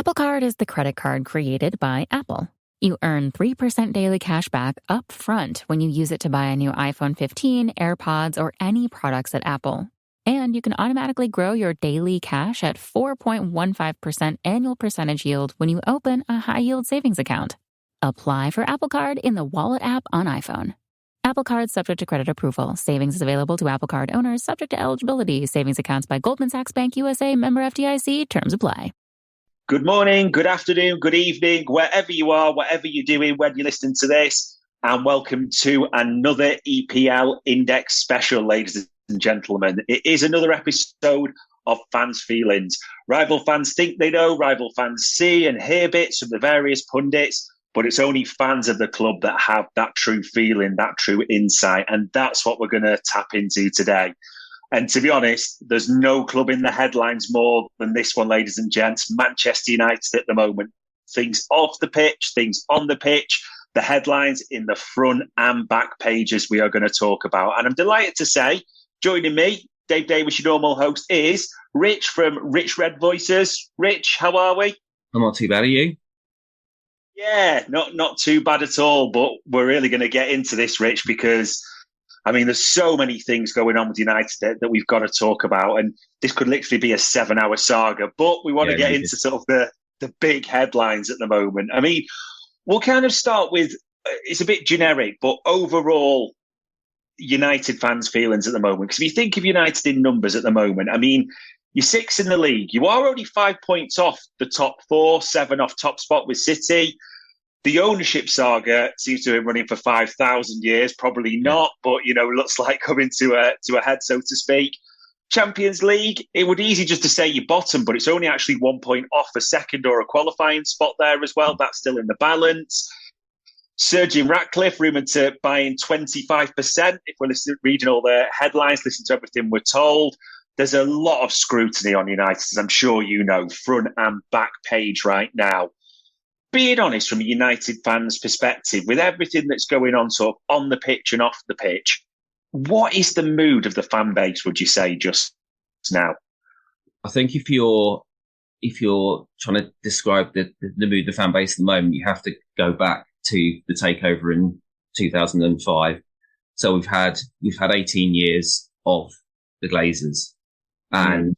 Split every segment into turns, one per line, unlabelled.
Apple Card is the credit card created by Apple. You earn 3% daily cash back up front when you use it to buy a new iPhone 15, AirPods, or any products at Apple. And you can automatically grow your daily cash at 4.15% annual percentage yield when you open a high-yield savings account. Apply for Apple Card in the Wallet app on iPhone. Apple Card subject to credit approval. Savings is available to Apple Card owners subject to eligibility. Savings accounts by Goldman Sachs Bank USA, member FDIC. Terms apply.
Good morning, good afternoon, good evening, wherever you are, whatever you're doing, when you're listening to this, and welcome to another EPL Index special, ladies and gentlemen. It is another episode of Fans' Feelings. Rival fans think they know, rival fans see and hear bits from the various pundits, but it's only fans of the club that have that true feeling, that true insight, and that's what we're going to tap into today. And to be honest, there's no club in the headlines more than this one, ladies and gents. Manchester United at the moment. Things off the pitch, things on the pitch, the headlines in the front and back pages we are going to talk about. And I'm delighted to say, joining me, Dave Davis, your normal host, is Rich from Rich Red Voices. Rich, how are we?
I'm not too bad, are you?
Yeah, not too bad at all. But we're really going to get into this, Rich, because there's so many things going on with United that we've got to talk about, and this could literally be a 7-hour saga. But we want to get into sort of the big headlines at the moment. We'll kind of start with, it's a bit generic, but overall United fans' feelings at the moment. Because if you think of United in numbers at the moment, you're 6th in the league. You are only 5 points off the top 4, 7 off top spot with City. The ownership saga seems to have been running for 5,000 years. Probably not, but, looks like coming to a head, so to speak. Champions League, it would be easy just to say you bottom, but it's only actually 1 point off a second or a qualifying spot there as well. That's still in the balance. Sir Radcliffe, rumoured to buy in 25%. If we're reading all the headlines, listen to everything we're told. There's a lot of scrutiny on United, as I'm sure you know, front and back page right now. Being honest, from a United fan's perspective, with everything that's going on sort of on the pitch and off the pitch, what is the mood of the fan base, would you say, just now?
I think if you're trying to describe the mood of the fan base at the moment, you have to go back to the takeover in 2005. So we've had 18 years of the Glazers, and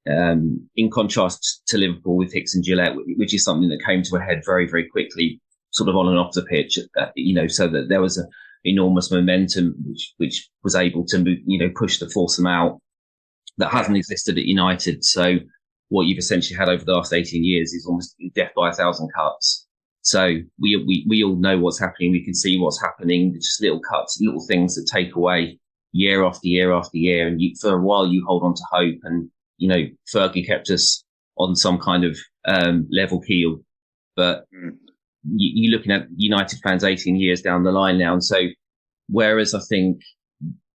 in contrast to Liverpool with Hicks and Gillette, which is something that came to a head very, very quickly, sort of on and off the pitch, so that there was an enormous momentum which was able to move, push to force them out. That hasn't existed at United. So what you've essentially had over the last 18 years is almost death by 1,000 cuts. So we all know what's happening. We can see what's happening. It's just little cuts, little things that take away year after year after year. And for a while you hold on to hope, and Fergie kept us on some kind of level keel, but you're looking at United fans 18 years down the line now. And so, whereas I think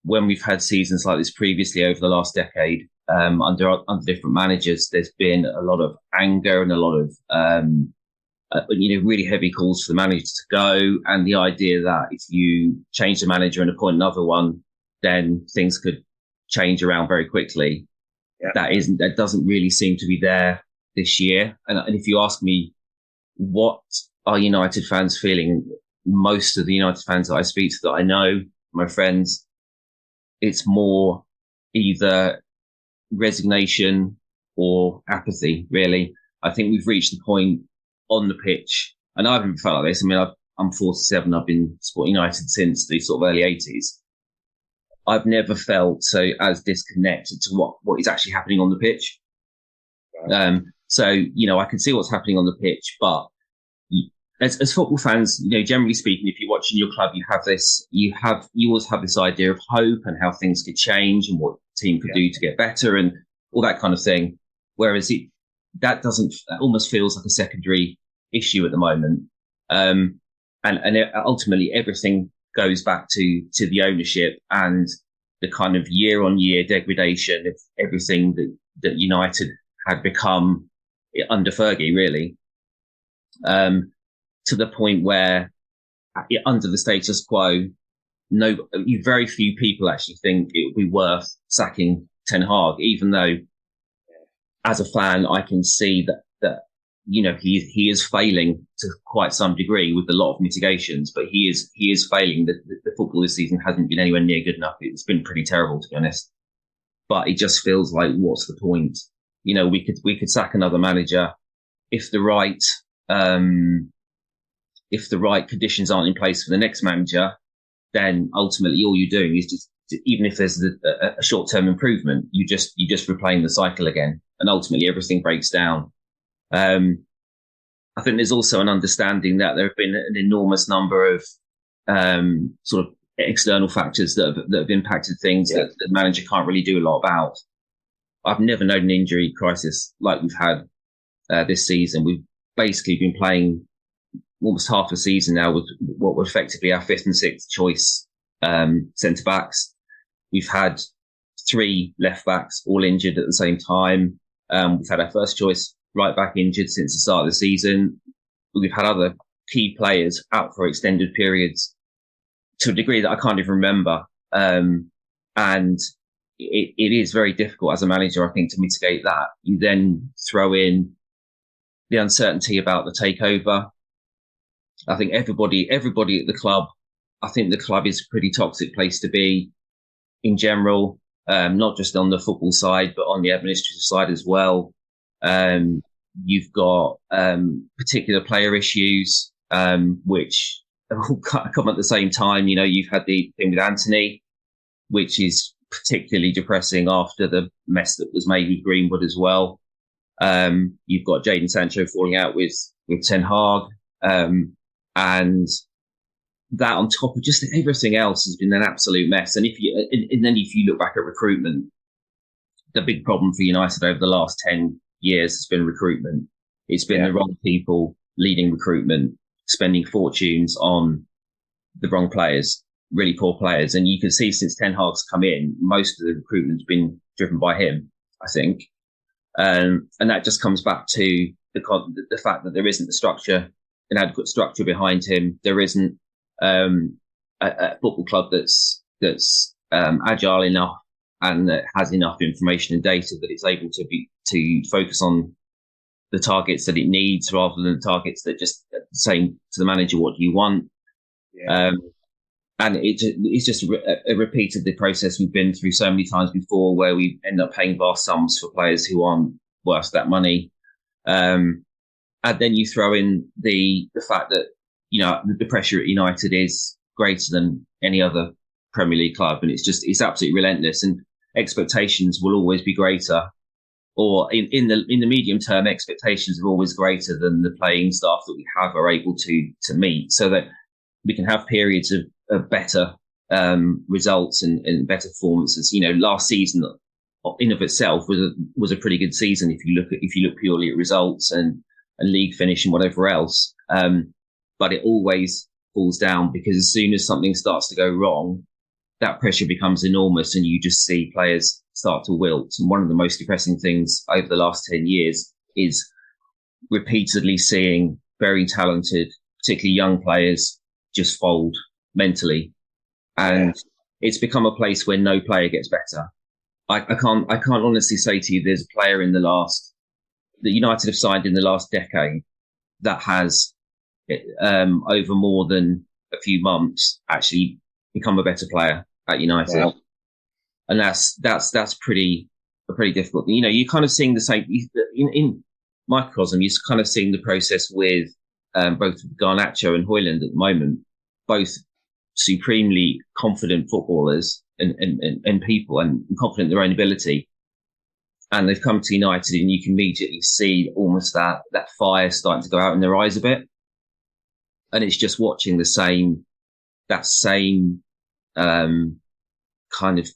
when we've had seasons like this previously over the last decade, under different managers, there's been a lot of anger and a lot of really heavy calls for the manager to go, and the idea that if you change the manager and appoint another one, then things could change around very quickly. Yeah. That doesn't really seem to be there this year. And if you ask me, what are United fans feeling? Most of the United fans that I speak to, that I know, my friends, it's more either resignation or apathy, really. I think we've reached the point on the pitch, and I haven't felt like this. I'm 47. I've been supporting United since the sort of early 80s. I've never felt so as disconnected to what is actually happening on the pitch. Right. I can see what's happening on the pitch, but as football fans, generally speaking, if you're watching your club, you always have this idea of hope and how things could change and what the team could do to get better and all that kind of thing. Whereas that almost feels like a secondary issue at the moment. And ultimately everything goes back to the ownership and the kind of year-on-year degradation of everything that United had become under Fergie, really, to the point where under the status quo, very few people actually think it would be worth sacking Ten Hag, even though as a fan I can see that he is failing to quite some degree with a lot of mitigations, but he is failing. The football this season hasn't been anywhere near good enough. It's been pretty terrible, to be honest. But it just feels like, what's the point? We could sack another manager if the right conditions aren't in place for the next manager. Then ultimately, all you're doing is just, even if there's a short-term improvement, you just replaying the cycle again, and ultimately everything breaks down. I think there's also an understanding that there have been an enormous number of sort of external factors that have impacted things that the manager can't really do a lot about. I've never known an injury crisis like we've had this season. We've basically been playing almost half a season now with what were effectively our fifth and sixth choice centre backs. We've had 3 left backs all injured at the same time. We've had our first choice right back injured since the start of the season. We've had other key players out for extended periods to a degree that I can't even remember. And it is very difficult as a manager, I think, to mitigate that. You then throw in the uncertainty about the takeover. I think everybody at the club, I think the club is a pretty toxic place to be in general, not just on the football side, but on the administrative side as well. You've got particular player issues, which all come at the same time. You've had the thing with Anthony, which is particularly depressing after the mess that was made with Greenwood as well. You've got Jadon Sancho falling out with Ten Hag, and that on top of just everything else has been an absolute mess. And if you look back at recruitment, the big problem for United over the last 10 years has been recruitment. It's been the wrong people leading recruitment, spending fortunes on the wrong players, really poor players. And you can see since Ten Hag's come in, most of the recruitment's been driven by him, I think. And that just comes back to the fact that there isn't an adequate structure behind him. There isn't a football club that's agile enough and that has enough information and data that it's able to focus on the targets that it needs rather than the targets that just saying to the manager, what do you want? And it's just a repeat of the process we've been through so many times before, where we end up paying vast sums for players who aren't worth that money. And then you throw in the fact that, the pressure at United is greater than any other Premier League club. And it's absolutely relentless, and expectations will always be greater, or in the medium term, expectations are always greater than the playing staff that we have are able to meet, so that we can have periods of better results and better performances. Last season in of itself was a pretty good season if you look purely at results and league finish and whatever else. But it always falls down, because as soon as something starts to go wrong, that pressure becomes enormous, and you just see players start to wilt. And one of the most depressing things over the last 10 years is repeatedly seeing very talented, particularly young players, just fold mentally. And it's become a place where no player gets better. I can't honestly say to you there's a player that United have signed in the last decade that has over more than a few months actually become a better player at United. Yeah. And that's pretty difficult. You're kind of seeing the same in microcosm. You're kind of seeing the process with both Garnacho and Højlund at the moment, both supremely confident footballers and people, and confident in their own ability. And they've come to United, and you can immediately see almost that fire starting to go out in their eyes a bit. And it's just watching that same kind of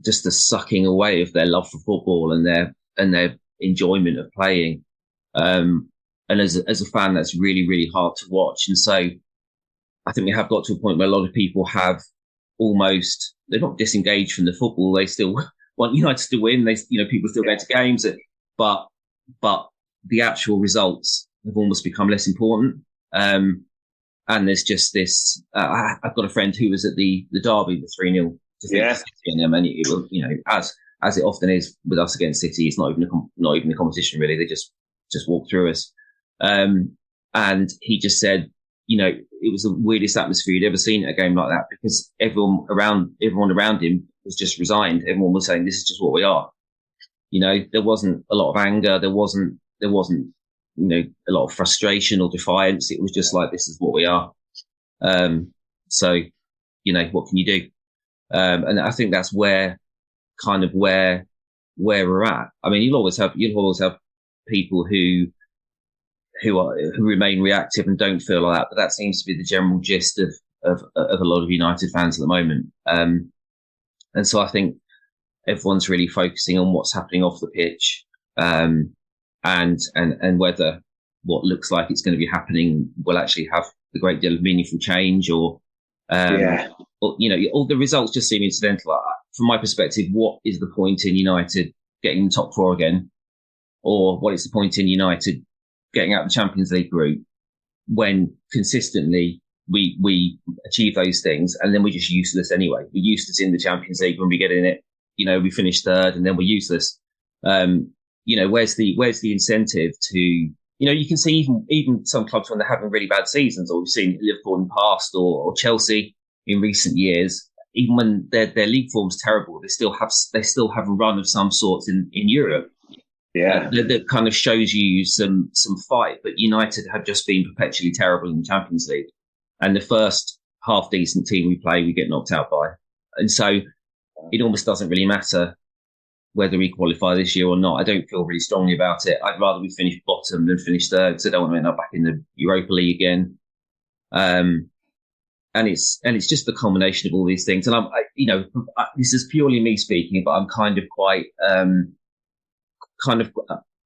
just the sucking away of their love for football and their enjoyment of playing. And as a fan, that's really, really hard to watch. And so I think we have got to a point where a lot of people have they're not disengaged from the football. They still want United to win. People still go to games, but the actual results have almost become less important. And there's just this. I've got a friend who was at the derby, the 3-0 defeat in them, and it was, as it often is with us against City, it's not even a competition really. They just walk through us. And he just said, it was the weirdest atmosphere he'd ever seen at a game like that, because everyone around him was just resigned. Everyone was saying, this is just what we are. There wasn't a lot of anger. There wasn't, a lot of frustration or defiance. It was just like, this is what we are. So, what can you do? And I think that's where we're at. I mean, you'll always have people who remain reactive and don't feel like that, but that seems to be the general gist of a lot of United fans at the moment. And so I think everyone's really focusing on what's happening off the pitch, and whether what looks like it's going to be happening will actually have a great deal of meaningful change, or all the results just seem incidental. From my perspective, what is the point in United getting the top four again, or what is the point in United getting out of the Champions League group when consistently we achieve those things, and then we're just useless anyway? We're useless in the Champions League when we get in it. We finish third, and then we're useless. Where's the incentive to? You can see even some clubs when they're having really bad seasons, or we've seen Liverpool in the past, or Chelsea in recent years. Even when their league form's terrible, they still have a run of some sorts in Europe. Yeah, that kind of shows you some fight. But United have just been perpetually terrible in the Champions League, and the first half decent team we play, we get knocked out by. And so it almost doesn't really matter whether we qualify this year or not. I don't feel really strongly about it. I'd rather we finish bottom than finish third, because I don't want to end up back in the Europa League again. And it's just the combination of all these things. And this is purely me speaking, but I'm kind of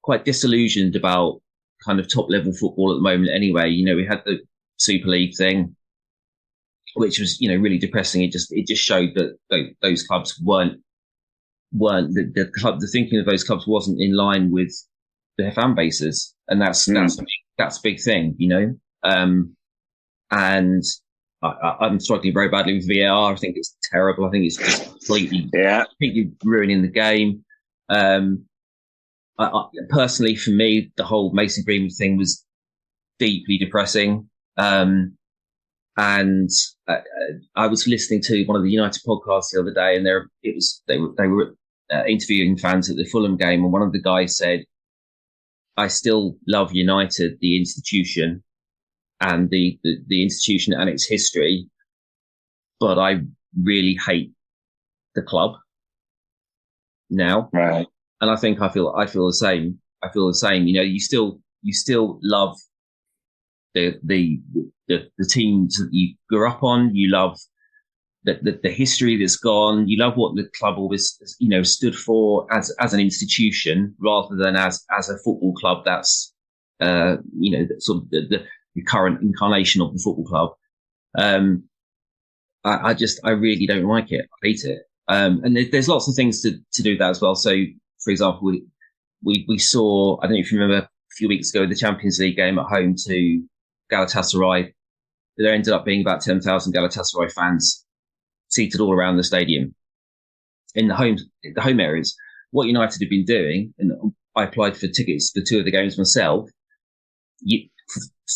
quite disillusioned about kind of top level football at the moment. Anyway, we had the Super League thing, which was really depressing. It just showed that those clubs weren't the thinking of those clubs wasn't in line with their fan bases, and that's a big thing, And I'm struggling very badly with VAR. I think it's terrible. I think it's just completely ruining the game. I personally, for me, the whole Mason Greenwood thing was deeply depressing. And I was listening to one of the United podcasts the other day, and they were interviewing fans at the Fulham game, and one of the guys said, "I still love United, the institution, and the institution and its history, but I really hate the club now."
Right.
And I think I feel the same. I feel the same. You still love the teams that you grew up on. You love the history that's gone. You love what the club always stood for as an institution, rather than as a football club that's sort of the current incarnation of the football club. I really don't like it. I hate it. And there's lots of things to do that as well. So, for example, we saw, I don't know if you remember, a few weeks ago, the Champions League game at home to Galatasaray. There ended up being about 10,000 Galatasaray fans seated all around the stadium in the home areas. What United have been doing, and I applied for tickets for two of the games myself.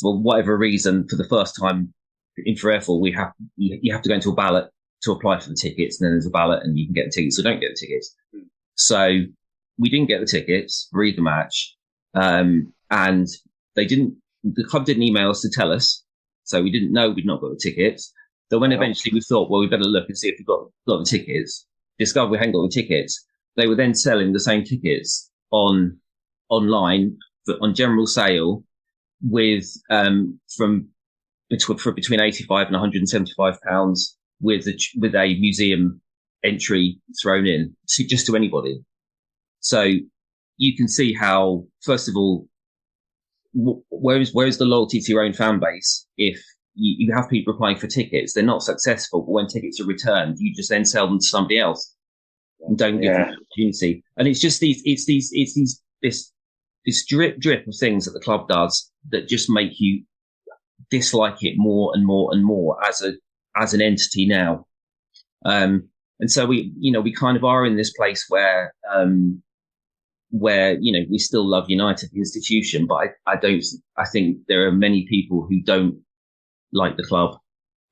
For whatever reason, for the first time in forever, you have to go into a ballot to apply for the tickets, and then there's a ballot, and you can get the tickets or don't get the tickets. So we didn't get the tickets for either match, and the club didn't email us to tell us, so we didn't know we'd not got the tickets. So when eventually we thought, well, we better look and see if we've got the tickets, discovered we hadn't got the tickets. They were then selling the same tickets online on general sale with between £85 and £175 with a museum entry thrown in just to anybody. So you can see how, first of all, where is the loyalty to your own fan base if you have people applying for tickets? They're not successful, but when tickets are returned, you just then sell them to somebody else and don't give them the opportunity. And it's just this drip of things that the club does that just make you dislike it more and more and more as an entity now. And so we kind of are in this place where where, we still love United, the institution, but I think there are many people who don't like the club.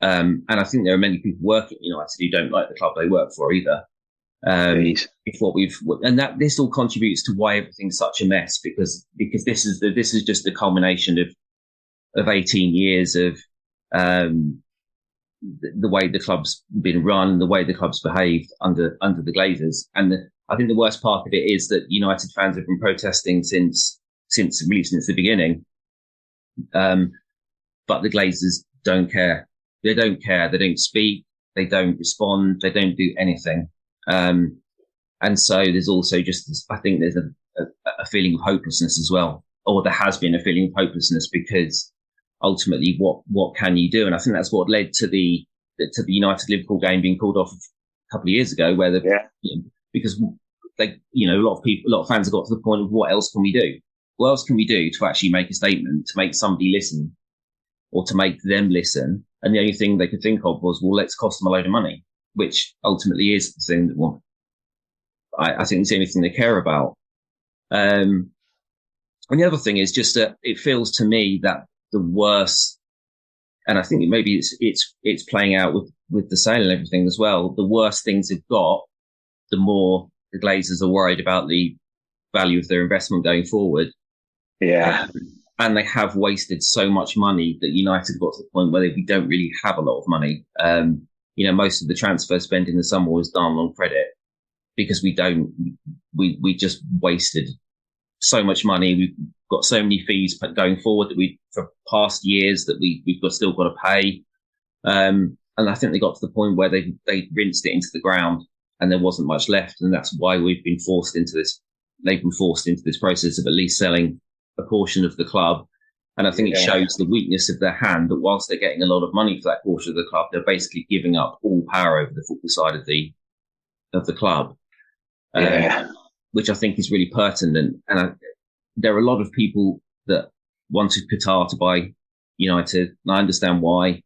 And I think there are many people working at United who don't like the club they work for either. This all contributes to why everything's such a mess, because this is just the culmination of 18 years of the way the club's been run, the way the club's behaved under the Glazers. And I think the worst part of it is that United fans have been protesting since the beginning. But the Glazers don't care. They don't care. They don't speak. They don't respond. They don't do anything. And so there's also I think there's a feeling of hopelessness as well, or there has been a feeling of hopelessness, because ultimately what can you do? And I think that's what led to the United Liverpool game being called off a couple of years ago, where because a lot of fans have got to the point of, what else can we do? What else can we do to actually make a statement, to make somebody listen, or to make them listen? And the only thing they could think of was, well, let's cost them a load of money, which ultimately is the thing that I think it's the only thing they care about. And the other thing is just that it feels to me that the worst, and I think maybe it's playing out with the sale and everything as well, the worse things have got, the more the Glazers are worried about the value of their investment going forward.
Yeah.
And they have wasted so much money that United got to the point where we don't really have a lot of money. Most of the transfer spend in the summer was done on credit, because we just wasted so much money. We've got so many fees going forward for past years that we've still got to pay. And I think they got to the point where they rinsed it into the ground and there wasn't much left. And that's why they've been forced into this process of at least selling a portion of the club. And I think it shows the weakness of their hand, that whilst they're getting a lot of money for that portion of the club, they're basically giving up all power over the football side of the club, which I think is really pertinent. And there are a lot of people that wanted Qatar to buy United, and I understand why.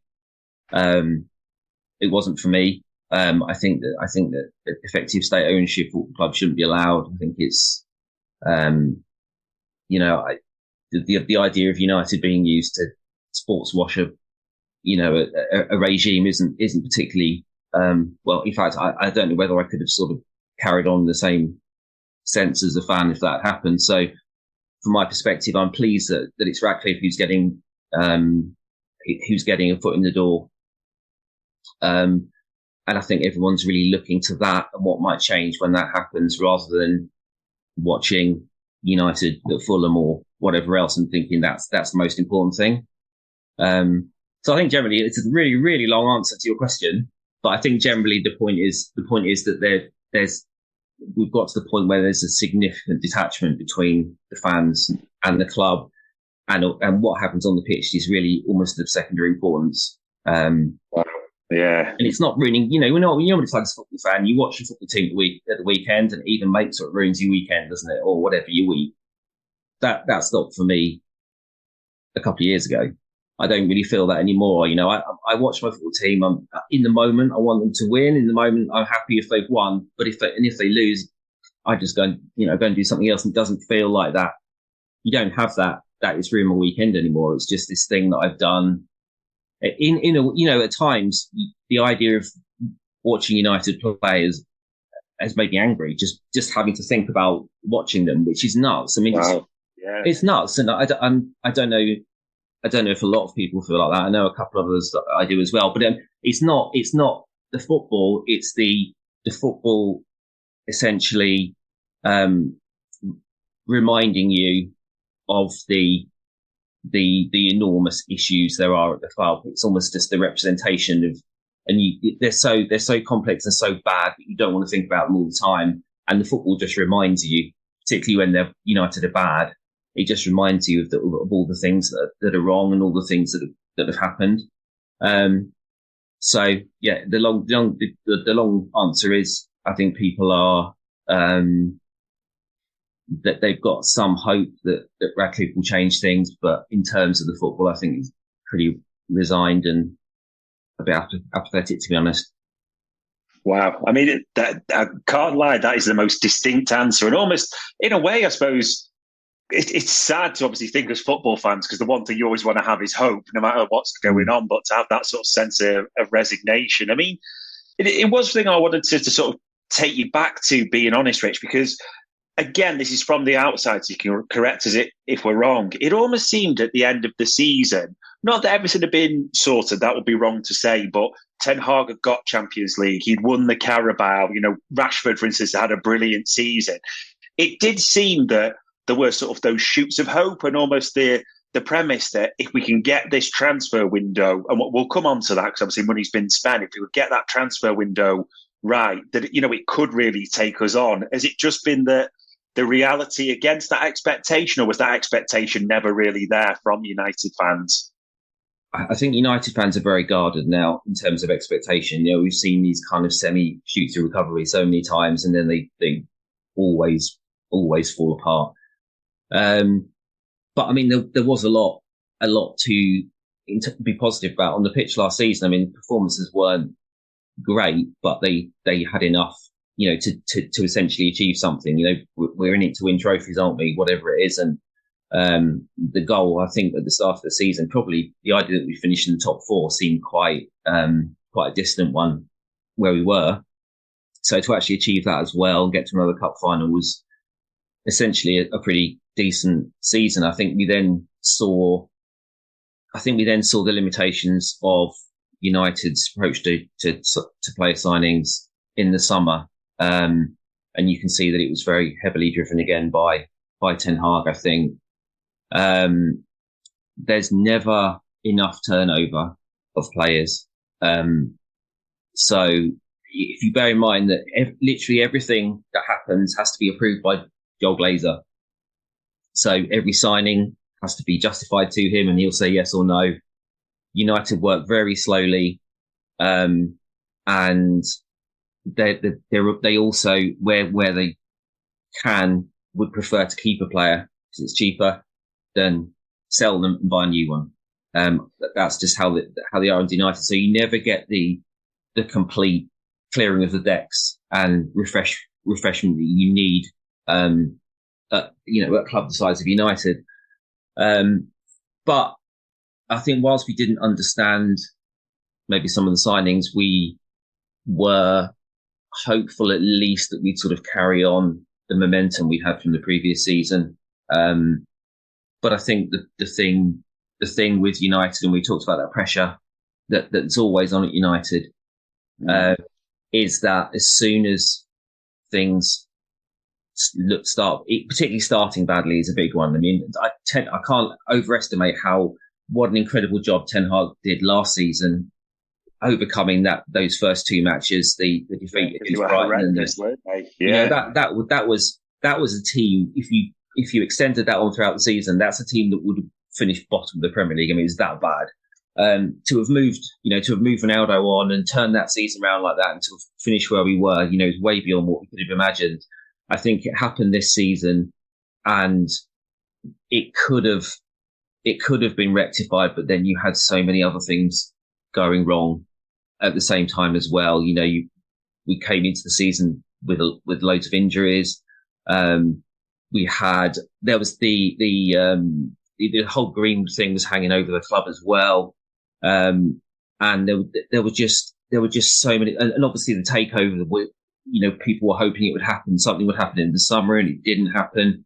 It wasn't for me. I think that effective state ownership of the club shouldn't be allowed. I think it's, the idea of United being used to sports wash a regime isn't particularly, in fact, I don't know whether I could have sort of carried on the same sense as a fan if that happened. So from my perspective, I'm pleased that it's Radcliffe who's getting a foot in the door. And I think everyone's really looking to that and what might change when that happens, rather than watching United at Fulham or whatever else and thinking that's the most important thing. So I think generally it's a really, really long answer to your question, but I think generally the point is that we've got to the point where there's a significant detachment between the fans and the club, and what happens on the pitch is really almost of secondary importance.
And
it's not ruining, what it's like as a football fan. You watch your football team at the weekend, and even makes it ruins your weekend, doesn't it? Or whatever your week. That stopped for me a couple of years ago. I don't really feel that anymore. I watch my football team. In the moment, I want them to win. In the moment, I'm happy if they've won. But if they lose, I just go and do something else. And it doesn't feel like that. You don't have that is ruin my weekend anymore. It's just this thing that I've done. At times, the idea of watching United play has made me angry. Just having to think about watching them, which is nuts. I mean, it's nuts, and I don't know if a lot of people feel like that. I know a couple of others that I do as well. But it's not the football. It's the football essentially reminding you of the enormous issues there are at the club. It's almost just the representation of, and they're so complex and so bad that you don't want to think about them all the time. And the football just reminds you, particularly when they're United are bad, it just reminds you of all the things that are wrong and all the things that have happened. So yeah, the long answer is, I think people are, that they've got some hope that Radcliffe will change things, but in terms of the football, I think he's pretty resigned and a bit apathetic, to be honest.
Wow. I mean, I can't lie. That is the most distinct answer. And almost, in a way, I suppose, it's sad to obviously think as football fans, because the one thing you always want to have is hope, no matter what's going on, but to have that sort of sense of resignation. I mean, it was the thing I wanted to sort of take you back to, being honest, Rich, because again, this is from the outside, so you can correct us if we're wrong. It almost seemed at the end of the season, not that everything had been sorted, that would be wrong to say, but Ten Hag had got Champions League. He'd won the Carabao. You know, Rashford, for instance, had a brilliant season. It did seem that there were sort of those shoots of hope, and almost the premise that if we can get this transfer window, and we'll come on to that because obviously money's been spent, if we would get that transfer window right, that, you know, it could really take us on. Has it just been the reality against that expectation, or was that expectation never really there from United fans?
I think United fans are very guarded now in terms of expectation. You know, we've seen these kind of semi-shoot-through recovery so many times, and then they always fall apart. But I mean, there was a lot to be positive about on the pitch last season. I mean, performances weren't great, but they had enough, you know, to essentially achieve something. You know, we're in it to win trophies, aren't we? Whatever it is. And the goal, I think, at the start of the season, probably the idea that we finish in the top four seemed quite a distant one where we were. So to actually achieve that as well and get to another cup final was essentially a pretty decent season. I think we then saw the limitations of United's approach to player signings in the summer. And you can see that it was very heavily driven again by Ten Hag, I think. There's never enough turnover of players. So if you bear in mind that literally everything that happens has to be approved by Joel Glazer. So every signing has to be justified to him and he'll say yes or no. United work very slowly. And they also, where they can, would prefer to keep a player because it's cheaper than sell them and buy a new one. That's just how they are in United. So you never get the complete clearing of the decks and refreshment that you need, at a club the size of United. But I think whilst we didn't understand maybe some of the signings, we were hopeful at least that we'd sort of carry on the momentum we had from the previous season. But I think the thing with United, and we talked about that pressure that's always on at United, is that as soon as things start, particularly starting badly is a big one. I mean, I can't overestimate what an incredible job Ten Hag did last season, overcoming those first two matches, the defeat against Brighton, that was a team. If you extended that on throughout the season, that's a team that would have finished bottom of the Premier League. I mean, it's that bad. To have moved Ronaldo on and turn that season around like that and to finish where we were, is way beyond what we could have imagined. I think it happened this season, and it could have been rectified, but then you had so many other things going wrong at the same time as well. We came into the season with loads of injuries. There was the whole Green thing was hanging over the club as well. And there were just so many, and obviously the takeover, people were hoping it would happen. Something would happen in the summer and it didn't happen.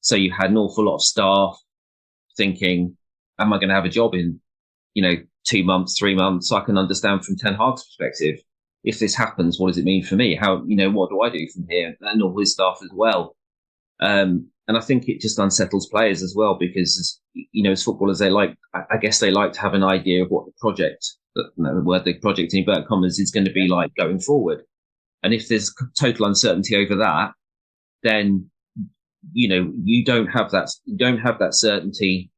So you had an awful lot of staff thinking, am I going to have a job in, 2 months, 3 months? So I can understand from Ten Hag's perspective, if this happens, what does it mean for me? How, what do I do from here? And all his staff as well. And I think it just unsettles players as well, because, as footballers, I guess they like to have an idea of what the project in inverted commas is going to be like going forward. And if there's total uncertainty over that, then, you don't have that certainty,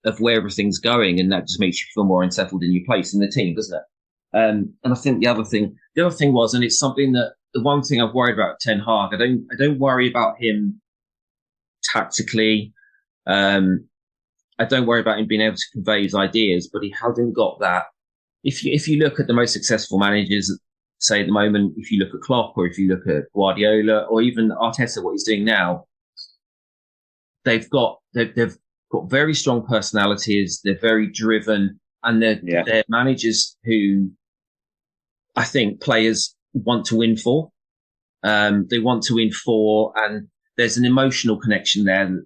of where everything's going. And that just makes you feel more unsettled in your place in the team, doesn't it? And I think the other thing was, and it's something that, the one thing I've worried about Ten Hag, I don't worry about him tactically. I don't worry about him being able to convey his ideas, but he hasn't got that if you look at the most successful managers, say at the moment, if you look at Klopp or if you look at Guardiola or even Arteta, what he's doing now, they've got very strong personalities. They're very driven, and they're managers who I think players want to win for. They want to win for, and there's an emotional connection there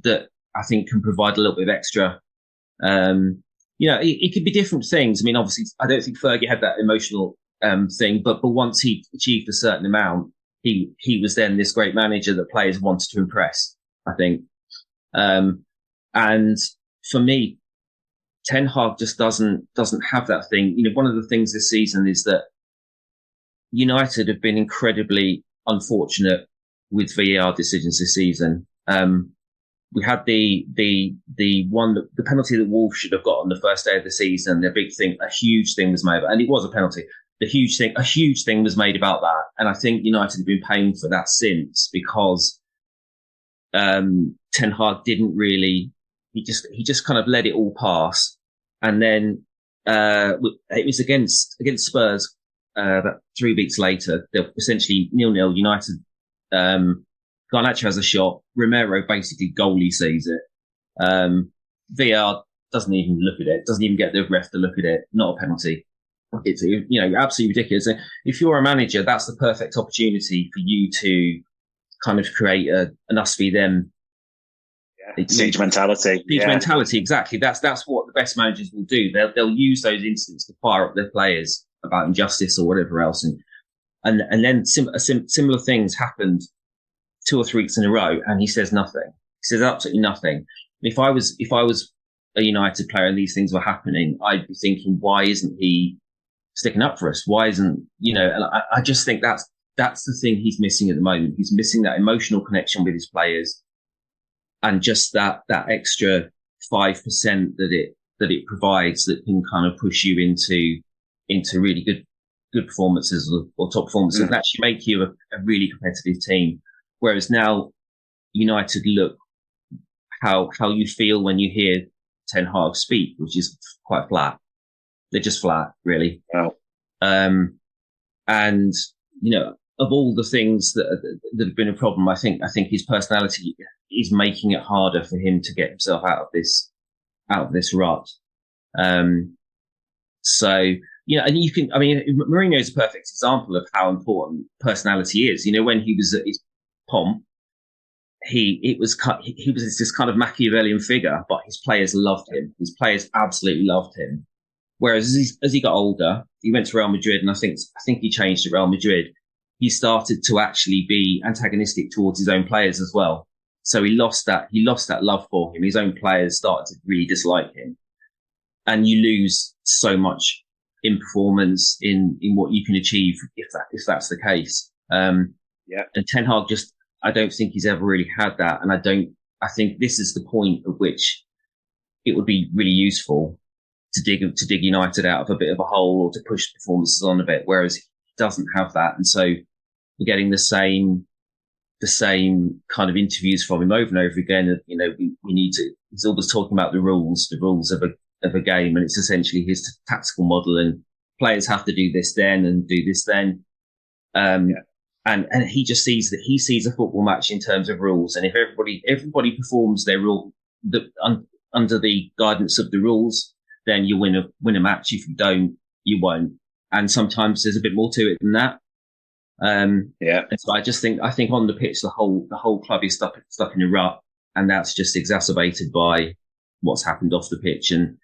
that I think can provide a little bit of extra. It could be different things. I mean, obviously, I don't think Fergie had that emotional thing, but once he achieved a certain amount, he was then this great manager that players wanted to impress, I think. And for me, Ten Hag just doesn't have that thing. One of the things this season is that United have been incredibly unfortunate with VAR decisions this season. We had the penalty that Wolves should have got on the first day of the season. A huge thing was made, and it was a penalty. A huge thing was made about that, and I think United have been paying for that since, because Ten Hag didn't really. He just kind of let it all pass, and then it was against Spurs about 3 weeks later. They're essentially 0-0. United. Garnacho has a shot. Romero basically goalie sees it. VAR doesn't even look at it. Doesn't even get the ref to look at it. Not a penalty. It's absolutely ridiculous. And if you're a manager, that's the perfect opportunity for you to kind of create an us v them.
Siege mentality.
Mentality, exactly. That's what the best managers will do. They'll use those incidents to fire up their players about injustice or whatever else, and then similar things happened 2 or 3 weeks in a row, and he says nothing. He says absolutely nothing. If I was a United player and these things were happening, I'd be thinking, why isn't he sticking up for us? Why isn't And I just think that's the thing he's missing at the moment. He's missing that emotional connection with his players. And just that extra 5% that it provides that can kind of push you into really good performances or top performances and actually make you a really competitive team. Whereas now United look how you feel when you hear Ten Hag speak, which is quite flat. They're just flat, really.
Wow.
And of all the things that have been a problem, I think his personality is making it harder for him to get himself out of this rut. So, and Mourinho is a perfect example of how important personality is. When he was at his pomp, he was this kind of Machiavellian figure, but his players loved him. His players absolutely loved him. Whereas as he got older, he went to Real Madrid, and I think he changed to Real Madrid. He started to actually be antagonistic towards his own players as well. So he lost that love for him. His own players started to really dislike him. And you lose so much in performance in what you can achieve if that's the case. And Ten Hag I don't think he's ever really had that. And I think this is the point at which it would be really useful to dig United out of a bit of a hole or to push performances on a bit, whereas he doesn't have that. And so we're getting the same kind of interviews from him over and over again. We need to, he's always talking about the rules of a game, and it's essentially his tactical model, and players have to do this then and do this then. And he just sees a football match in terms of rules. And if everybody performs their rule under the guidance of the rules, then you win a match. If you don't, you won't. And sometimes there's a bit more to it than that. And so I think on the pitch, the whole club is stuck in a rut, and that's just exacerbated by what's happened off the pitch and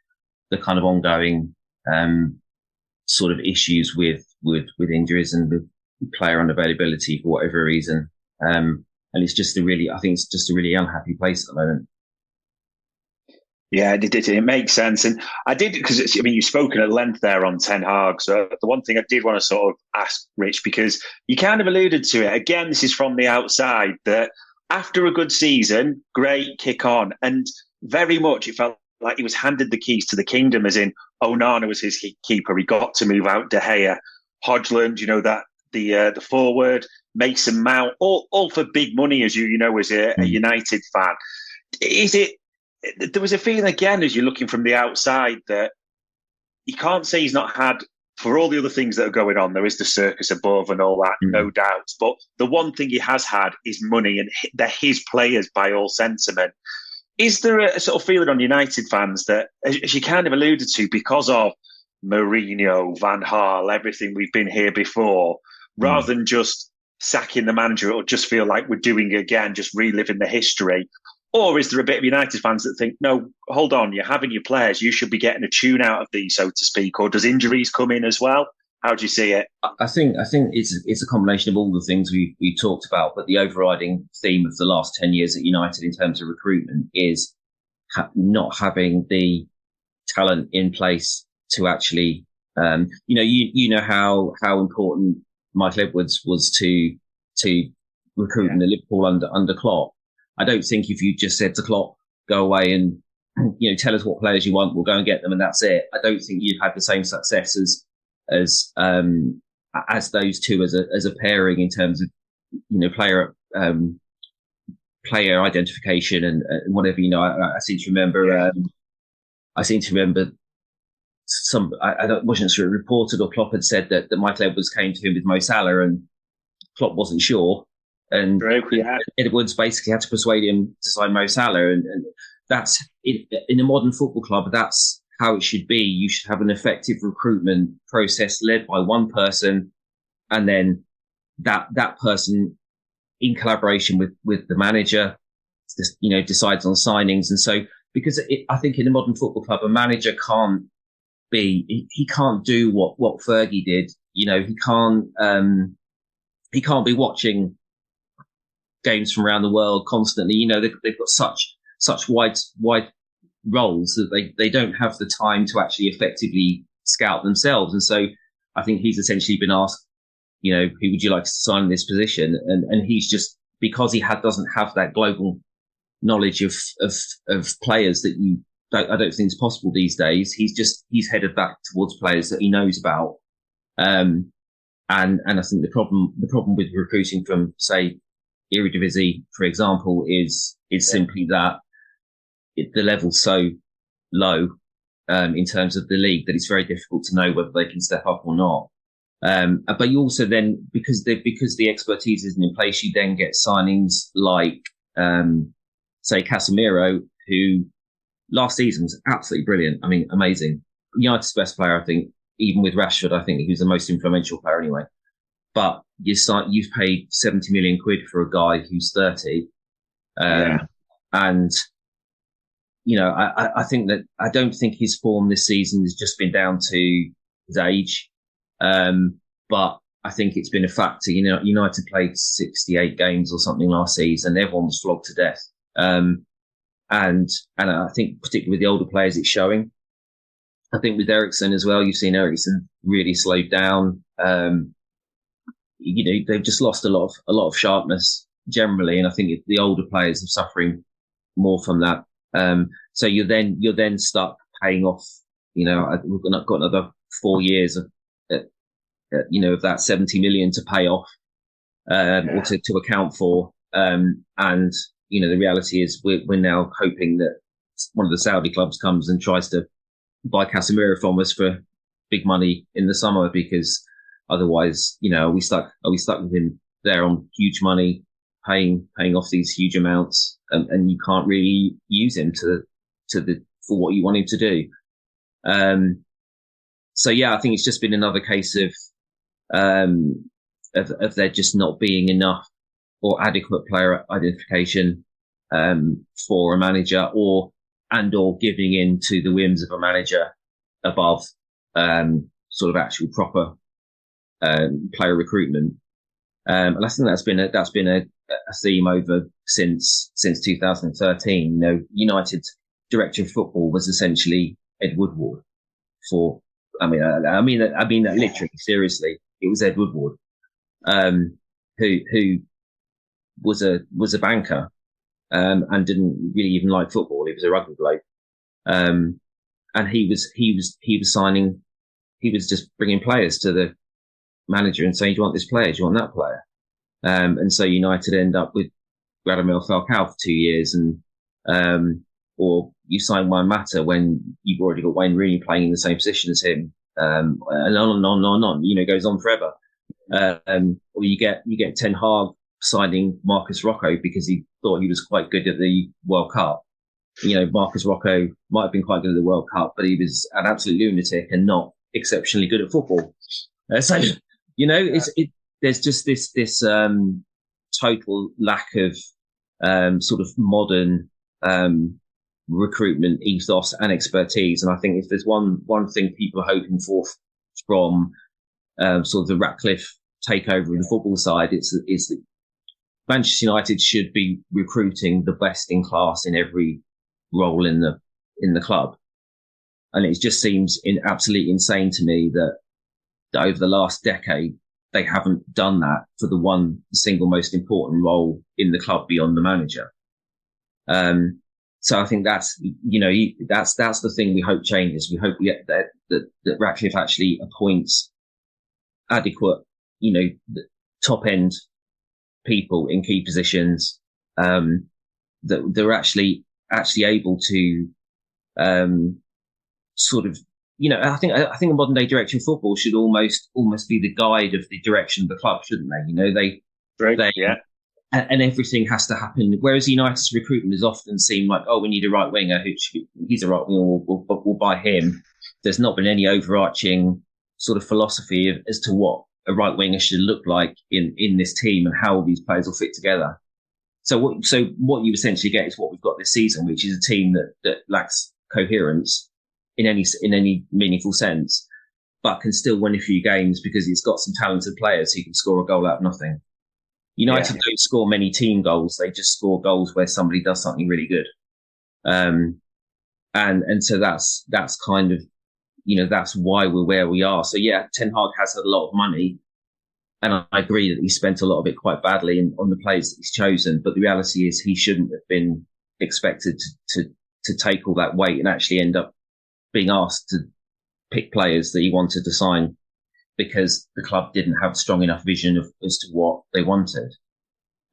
the kind of ongoing sort of issues with injuries and with player unavailability for whatever reason. And it's just I think it's just a really unhappy place at the moment.
Yeah, it makes sense. And I did, because you've spoken at length there on Ten Hag. So the one thing I did want to sort of ask, Rich, because you kind of alluded to it. Again, this is from the outside, that after a good season, great, kick on. And very much it felt like he was handed the keys to the kingdom, as in Onana was his keeper. He got to move out De Gea, Hodgland, that the forward, Mason Mount, all for big money, as as a United fan. There was a feeling again, as you're looking from the outside, that you can't say he's not had, for all the other things that are going on, there is the circus above and all that, no doubt. But the one thing he has had is money, and they're his players by all sentiment. Is there a sort of feeling on United fans that, as you kind of alluded to, because of Mourinho, Van Gaal, everything we've been here before, rather than just sacking the manager, it'll just feel like we're doing it again, just reliving the history? Or is there a bit of United fans that think, no, hold on, you're having your players, you should be getting a tune out of these, so to speak? Or does injuries come in as well? How do you see it?
I think it's a combination of all the things we talked about, but the overriding theme of the last 10 years at United in terms of recruitment is not having the talent in place to actually, you know how important Michael Edwards was to recruiting the Liverpool under Klopp. I don't think if you just said to Klopp, go away and, tell us what players you want, we'll go and get them and that's it. I don't think you'd have the same success as those two as a pairing in terms of, player identification and whatever, I seem to remember, I wasn't sure reported or Klopp had said that Michael Edwards came to him with Mo Salah and Klopp wasn't sure. And Edwards basically had to persuade him to sign Mo Salah. And that's in a modern football club, that's how it should be. You should have an effective recruitment process led by one person, and then that person in collaboration with the manager, decides on signings. And so, because I think in a modern football club, a manager can't do what Fergie did. He can't be watching games from around the world constantly. They've got such wide roles that they don't have the time to actually effectively scout themselves. And so I think he's essentially been asked, who would you like to sign in this position? And he's just, because he doesn't have that global knowledge of players that I don't think is possible these days. He's headed back towards players that he knows about. And I think the problem with recruiting from, say, Eredivisie, for example, is simply that the level's so low in terms of the league that it's very difficult to know whether they can step up or not. But you also then, because the expertise isn't in place, you then get signings like, say, Casemiro, who last season was absolutely brilliant. I mean, amazing. United's best player, I think. Even with Rashford, I think he was the most influential player anyway. But you've paid 70 million quid for a guy who's 30. And, I think that I don't think his form this season has just been down to his age. But I think it's been a factor. United played 68 games or something last season. Everyone was flogged to death. And I think particularly with the older players, it's showing. I think with Eriksen as well, you've seen Eriksen really slowed down. They've just lost a lot of sharpness generally, and I think the older players are suffering more from that. So you're then stuck paying off. We've got another 4 years of that 70 million to pay off, or to account for. And the reality is we're now hoping that one of the Saudi clubs comes and tries to buy Casemiro from us for big money in the summer, because otherwise, are we stuck with him there on huge money, paying off these huge amounts, and you can't really use him for what you want him to do. So yeah, I think it's just been another case of there just not being enough or adequate player identification for a manager, or giving in to the whims of a manager above sort of actual proper player recruitment. And I think that's been a theme over since 2013. United's director of football was essentially Ed Woodward. I mean that literally, seriously. It was Ed Woodward, who was a banker, and didn't really even like football. He was a rugby bloke, and he was signing. He was just bringing players to the manager and saying, "Do you want this player? Do you want that player?" And so United end up with Radamel Falcao for 2 years, and or you sign Juan Mata when you've already got Wayne Rooney playing in the same position as him, and on and on and on and on. It goes on forever. Or you get Ten Hag signing Marcus Rocco because he thought he was quite good at the World Cup. Marcus Rocco might have been quite good at the World Cup, but he was an absolute lunatic and not exceptionally good at football. There's just this total lack of sort of modern recruitment ethos and expertise. And I think if there's one thing people are hoping for from sort of the Radcliffe takeover in the football side, it's that Manchester United should be recruiting the best in class in every role in the club. And it just seems absolutely insane to me that over the last decade, they haven't done that for the one single most important role in the club beyond the manager. So I think that's the thing we hope changes. We hope that Radcliffe actually appoints adequate, top end people in key positions, that they're actually able to, sort of, I think a modern day director of football should almost be the guide of the direction of the club, shouldn't they? And everything has to happen. Whereas United's recruitment has often seemed like, we need a right winger. He's a right winger. We'll buy him. There's not been any overarching sort of philosophy as to what a right winger should look like in this team and how these players will fit together. So what you essentially get is what we've got this season, which is a team that lacks coherence in any meaningful sense, but can still win a few games because it's got some talented players who can score a goal out of nothing. United don't score many team goals; they just score goals where somebody does something really good. And so that's kind of, that's why we're where we are. So Ten Hag has had a lot of money, and I agree that he spent a lot of it quite badly on the players that he's chosen. But the reality is he shouldn't have been expected to take all that weight and actually end up being asked to pick players that he wanted to sign because the club didn't have a strong enough vision as to what they wanted.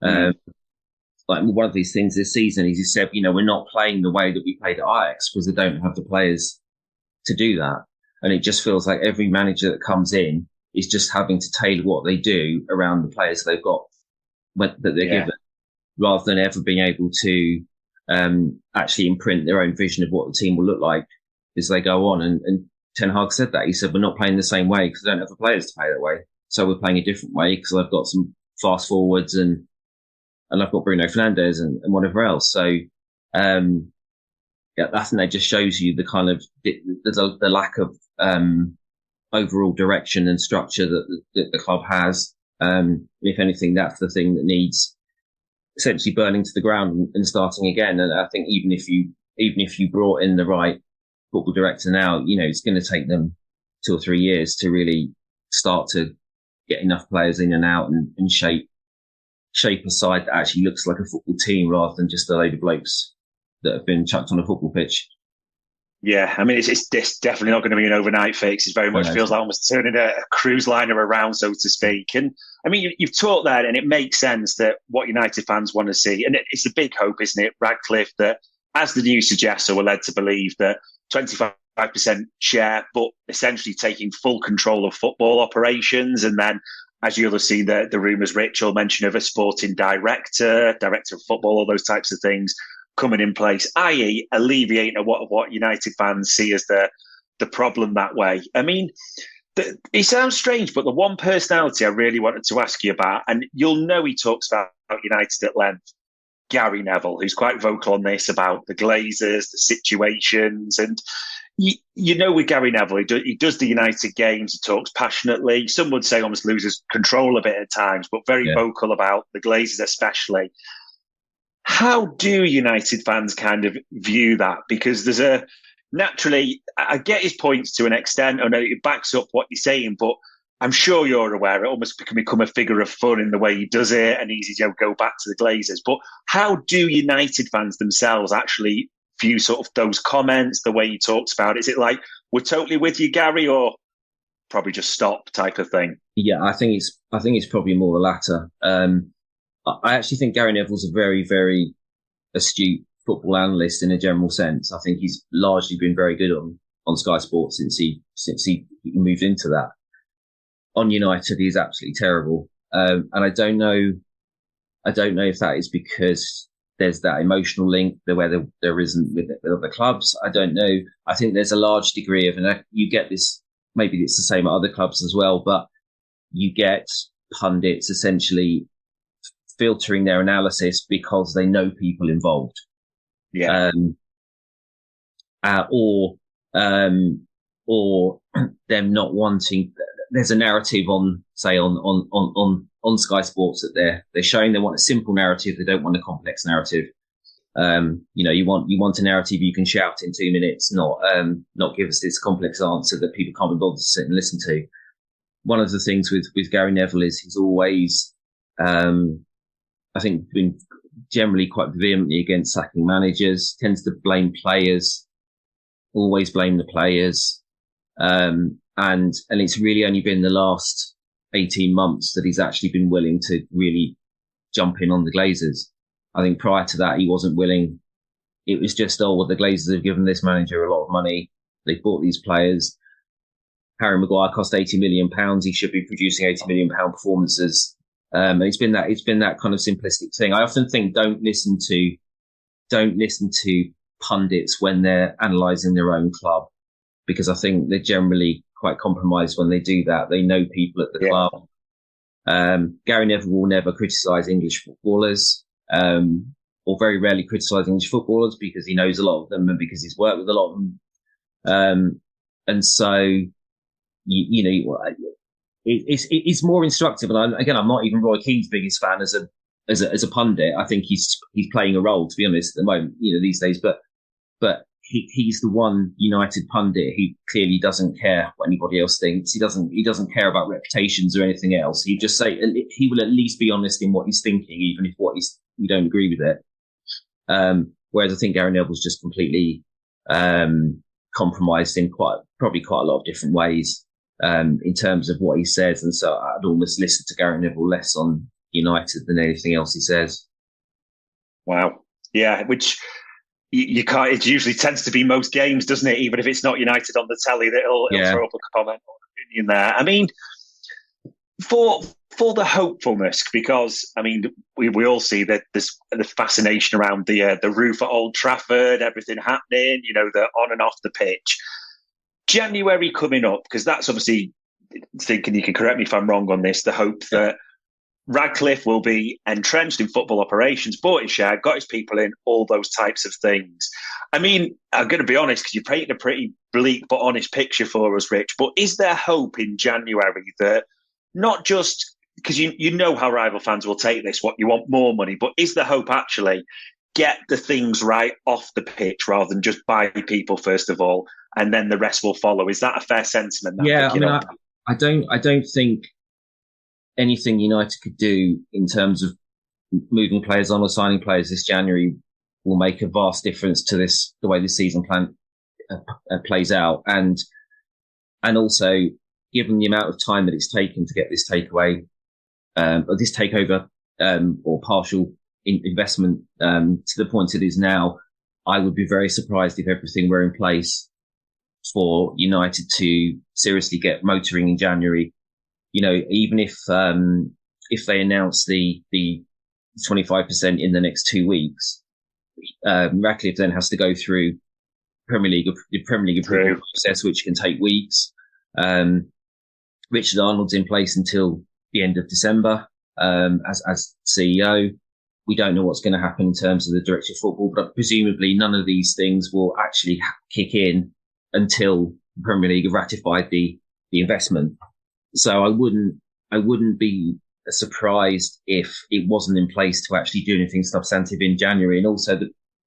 Like one of these things this season is he said, we're not playing the way that we played at Ajax because they don't have the players to do that. And it just feels like every manager that comes in is just having to tailor what they do around the players they've got that they're given, rather than ever being able to actually imprint their own vision of what the team will look like as they go on. And Ten Hag said that. He said, we're not playing the same way because I don't have the players to play that way. So we're playing a different way because I've got some fast forwards and I've got Bruno Fernandes and whatever else. So, I think that just shows you the kind of the lack of overall direction and structure that the club has. If anything, that's the thing that needs essentially burning to the ground and starting again. And I think even if you brought in the right football director now, it's going to take them 2 or 3 years to really start to get enough players in and out and shape a side that actually looks like a football team rather than just a load of blokes that have been chucked on a football pitch.
Yeah, I mean, it's definitely not going to be an overnight fix. It very much feels like almost turning a cruise liner around, so to speak. And I mean, you've talked there, and it makes sense that what United fans want to see, and it's a big hope, isn't it, Radcliffe, that as the news suggests, so we're led to believe that 25% share, but essentially taking full control of football operations. And then, as you'll have seen, the rumours Rich will mention of a sporting director of football, all those types of things coming in place, i.e. alleviating what United fans see as the problem that way. I mean, it sounds strange, but the one personality I really wanted to ask you about, and you'll know he talks about United at length, Gary Neville, who's quite vocal on this about the Glazers, the situations. And, with Gary Neville, he does the United games, he talks passionately. Some would say almost loses control a bit at times, but very vocal about the Glazers especially. How do United fans kind of view that? Because there's naturally, I get his points to an extent. I know it backs up what you're saying, but I'm sure you're aware it almost can become a figure of fun in the way he does it and easy to go back to the Glazers. But how do United fans themselves actually view sort of those comments, the way he talks about it? Is it like, we're totally with you, Gary, or probably just stop type of thing?
Yeah, I think it's probably more the latter. I actually think Gary Neville's a very, very astute football analyst in a general sense. I think he's largely been very good on Sky Sports since he moved into that. On United, he's absolutely terrible. And I don't know if that is because there's that emotional link where there isn't with other clubs. I don't know. I think there's a large degree of, and you get this, maybe it's the same at other clubs as well, but you get pundits essentially filtering their analysis because they know people involved.
Yeah.
Or them not wanting. There's a narrative on Sky Sports that they're showing they want a simple narrative. They don't want a complex narrative. You want a narrative you can shout in 2 minutes, not give us this complex answer that people can't be bothered to sit and listen to. One of the things with Gary Neville is he's always, I think, been generally quite vehemently against sacking managers, tends to blame players, always blame the players. And it's really only been the last 18 months that he's actually been willing to really jump in on the Glazers. I think prior to that, he wasn't willing. It was just, the Glazers have given this manager a lot of money. They bought these players. Harry Maguire cost £80 million. He should be producing £80 million performances. And it's been that kind of simplistic thing. I often think don't listen to pundits when they're analysing their own club, because I think they're generally quite compromised when they do that. They know people at the club. Gary Neville will never criticise English footballers, or very rarely criticise English footballers, because he knows a lot of them and because he's worked with a lot of them. And so, it's more instructive. And I'm not even Roy Keane's biggest fan as a pundit. I think he's playing a role, to be honest, at the moment, these days. But he's the one United pundit who clearly doesn't care what anybody else thinks. He doesn't care about reputations or anything else. He just he will at least be honest in what he's thinking, even if you don't agree with it. Whereas I think Gary Neville's just completely compromised in probably quite a lot of different ways in terms of what he says. And so I'd almost listen to Gary Neville less on United than anything else he says.
Wow. Yeah, which you can't. It usually tends to be most games, doesn't it? Even if it's not United on the telly, that he'll throw up a comment or opinion there. I mean, for the hopefulness, because I mean, we all see that there's the fascination around the roof at Old Trafford, everything happening, the on and off the pitch. January coming up, because that's obviously, thinking, you can correct me if I'm wrong on this, the hope that Radcliffe will be entrenched in football operations, bought his share, got his people in, all those types of things. I mean, I'm going to be honest, because you're painting a pretty bleak but honest picture for us, Rich, but is there hope in January that, not just because you know how rival fans will take this, what you want more money, but is there hope actually get the things right off the pitch rather than just buy people first of all and then the rest will follow? Is that a fair sentiment?
Yeah, I don't think anything United could do in terms of moving players on or signing players this January will make a vast difference to the way the season plan plays out. And also, given the amount of time that it's taken to get this takeaway, or this takeover, or partial investment to the point it is now, I would be very surprised if everything were in place for United to seriously get motoring in January. Even if they announce the 25% in the next 2 weeks, Radcliffe then has to go through the Premier League approval process, which can take weeks. Richard Arnold's in place until the end of December as CEO. We don't know what's going to happen in terms of the director of football, but presumably none of these things will actually kick in until the Premier League have ratified the investment. So I wouldn't be surprised if it wasn't in place to actually do anything substantive in January. And also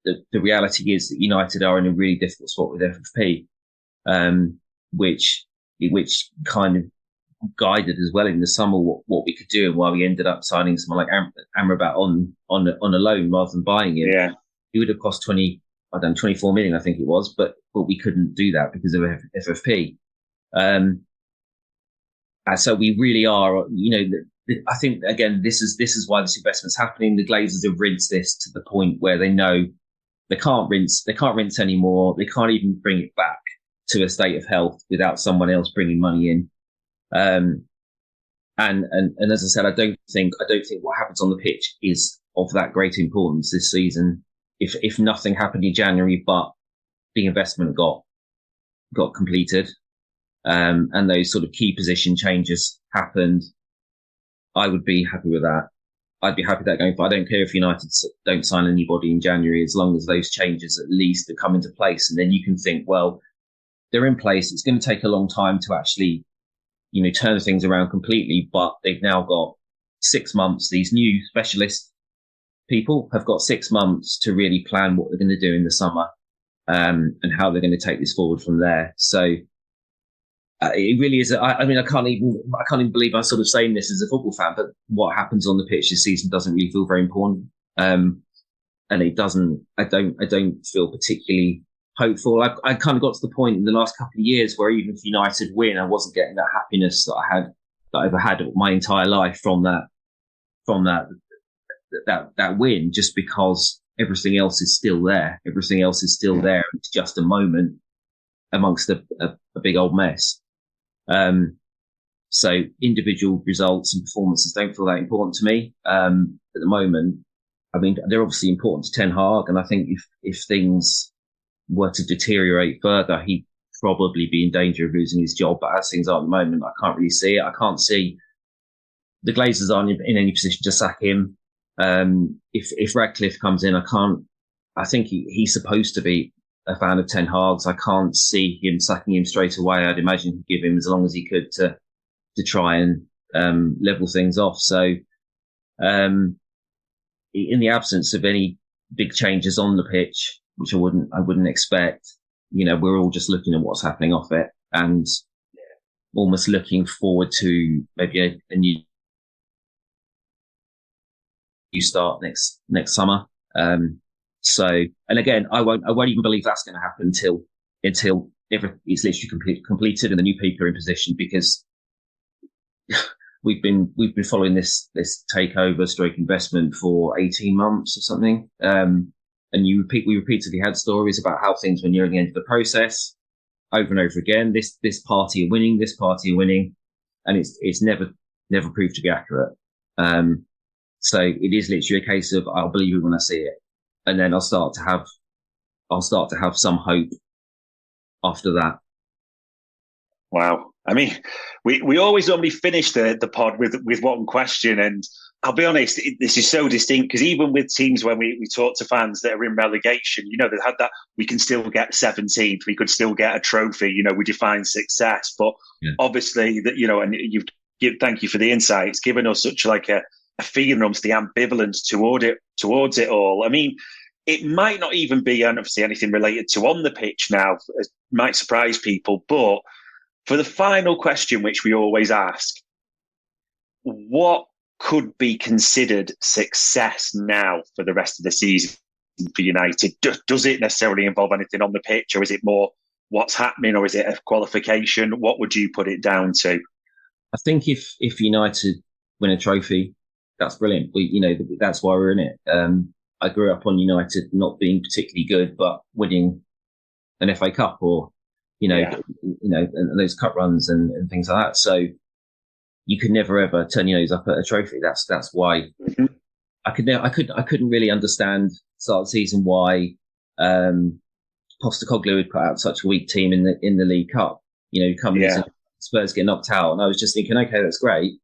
the reality is that United are in a really difficult spot with FFP, which kind of guided as well in the summer what we could do, and why we ended up signing someone like Amrabat on a loan rather than buying him.
Yeah,
he would have cost 24 million, I think it was, but we couldn't do that because of FFP. So we really are, I think, again, this is why this investment's happening. The Glazers have rinsed this to the point where they know They can't rinse anymore. They can't even bring it back to a state of health without someone else bringing money in. And as I said, I don't think what happens on the pitch is of that great importance this season. If nothing happened in January, but the investment got completed, and those sort of key position changes happened, I would be happy with that. I'd be happy with that going forward. I don't care if United don't sign anybody in January, as long as those changes at least come into place. And then you can think, well, they're in place. It's going to take a long time to actually, turn things around completely. But they've now got 6 months. These new specialist people have got 6 months to really plan what they're going to do in the summer, and how they're going to take this forward from there. So it really is. I can't even believe I'm sort of saying this as a football fan, but what happens on the pitch this season doesn't really feel very important. And it doesn't. I don't feel particularly hopeful. I kind of got to the point in the last couple of years where even if United win, I wasn't getting that happiness that I've had my entire life from that win, just because everything else is still there. Everything else is still there. It's just a moment amongst a big old mess. So individual results and performances don't feel that important to me at the moment. I mean, they're obviously important to Ten Hag, and I think if things were to deteriorate further, he'd probably be in danger of losing his job. But as things are at the moment, I can't really see it. I can't see the Glazers aren't in any position to sack him. If Radcliffe comes in, I think he's supposed to be a fan of Ten Hag's. I can't see him sacking him straight away. I'd imagine he'd give him as long as he could to try and level things off. So in the absence of any big changes on the pitch, which I wouldn't expect, we're all just looking at what's happening off it and almost looking forward to maybe a new start next summer. So, and again, I won't even believe that's going to happen until it's literally completed and the new people are in position, because we've been following this takeover stroke investment for 18 months or something. And we repeatedly had stories about how things were nearing the end of the process over and over again. This party are winning, and it's never proved to be accurate. So it is literally a case of I'll believe it when I see it. And then I'll start to have some hope after that.
Wow. I mean, we always normally finish the pod with one question, and I'll be honest, this is so distinct because even with teams when we talk to fans that are in relegation, they've had that, we can still get 17th, we could still get a trophy, we define success. But obviously that, and thank you for the insight. It's given us such like a feeling, almost the ambivalence towards it all. I mean, it might not even be obviously anything related to on the pitch now. It might surprise people, but for the final question, which we always ask, what could be considered success now for the rest of the season for United? Does it necessarily involve anything on the pitch, or is it more what's happening, or is it a qualification? What would you put it down to?
I think if United win a trophy, that's brilliant. That's why we're in it. I grew up on United not being particularly good, but winning an FA Cup or, and those cup runs and things like that. So you could never ever turn your nose up at a trophy. That's why I couldn't really understand start of the season why Postecoglou had put out such a weak team in the League Cup. Coming in, Spurs get knocked out, and I was just thinking, okay, that's great.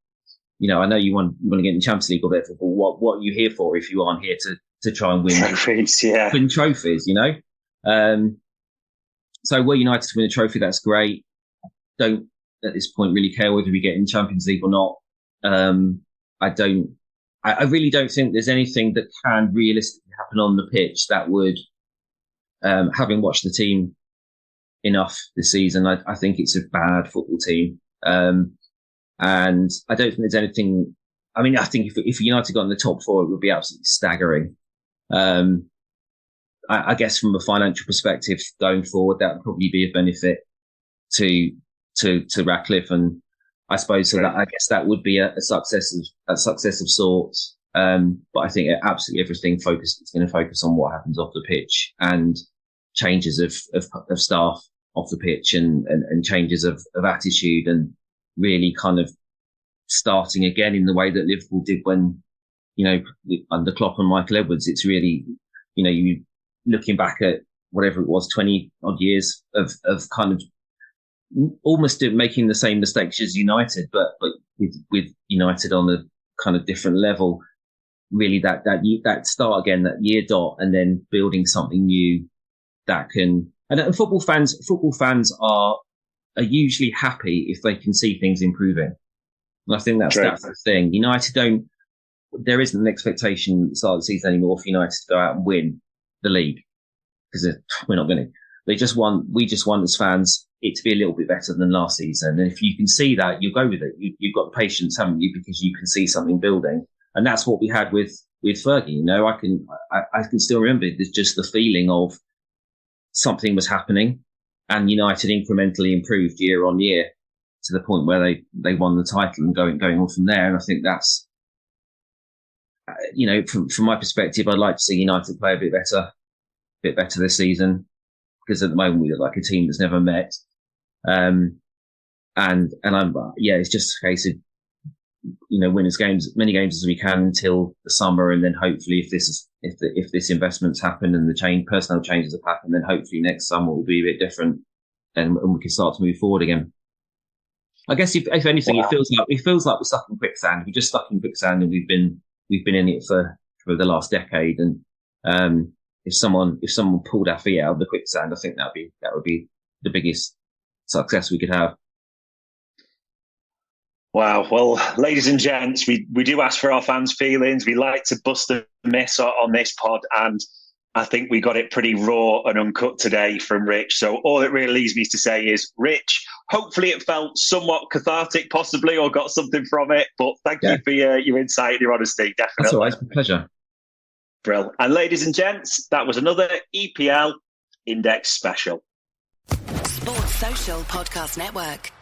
I know you want to get in the Champions League or whatever, but what are you here for if you aren't here to try and win
trophies?
Win trophies, So were United to win a trophy, that's great. Don't at this point really care whether we get in Champions League or not. I really don't think there's anything that can realistically happen on the pitch that would, having watched the team enough this season, I think it's a bad football team. And I don't think there's anything. I mean, I think if United got in the top four, it would be absolutely staggering. I guess from a financial perspective, going forward, that would probably be a benefit to Radcliffe, and I suppose so. That I guess that would be a success of sorts. But I think absolutely everything is going to focus on what happens off the pitch and changes of staff off the pitch and changes of attitude, and really kind of starting again in the way that Liverpool did when, under Klopp and Michael Edwards. It's really, you looking back at whatever it was, 20 odd years of kind of almost making the same mistakes as United, but with United on a kind of different level. Really that start again, that year dot, and then building something new that can, and football fans are usually happy if they can see things improving. And I think that's the thing. United there isn't an expectation at the start of the season anymore for United to go out and win the league, because we're not going to. We just want as fans it to be a little bit better than last season. And if you can see that, you'll go with it. You've got the patience, haven't you? Because you can see something building. And that's what we had with Fergie. I can still remember just the feeling of something was happening, and United incrementally improved year on year to the point where they won the title and going on from there. And I think that's, from my perspective, I'd like to see United play a bit better this season, because at the moment we look like a team that's never met. And it's just a case of, win as many games as we can until the summer, and then hopefully if this investments happen and the personnel changes have happened, then hopefully next summer will be a bit different, and we can start to move forward again. I guess if anything, It feels like we're stuck in quicksand. We're just stuck in quicksand, and we've been in it for the last decade. And if someone pulled our feet out of the quicksand, I think that would be the biggest success we could have.
Wow. Well, ladies and gents, we do ask for our fans' feelings. We like to bust the myths on this pod, and I think we got it pretty raw and uncut today from Rich. So all it really leaves me to say is, Rich, hopefully it felt somewhat cathartic, possibly, or got something from it. But thank you for your insight and your honesty, definitely.
That's all right. It's a pleasure.
Brill. And ladies and gents, that was another EPL Index special.
Sports Social Podcast Network.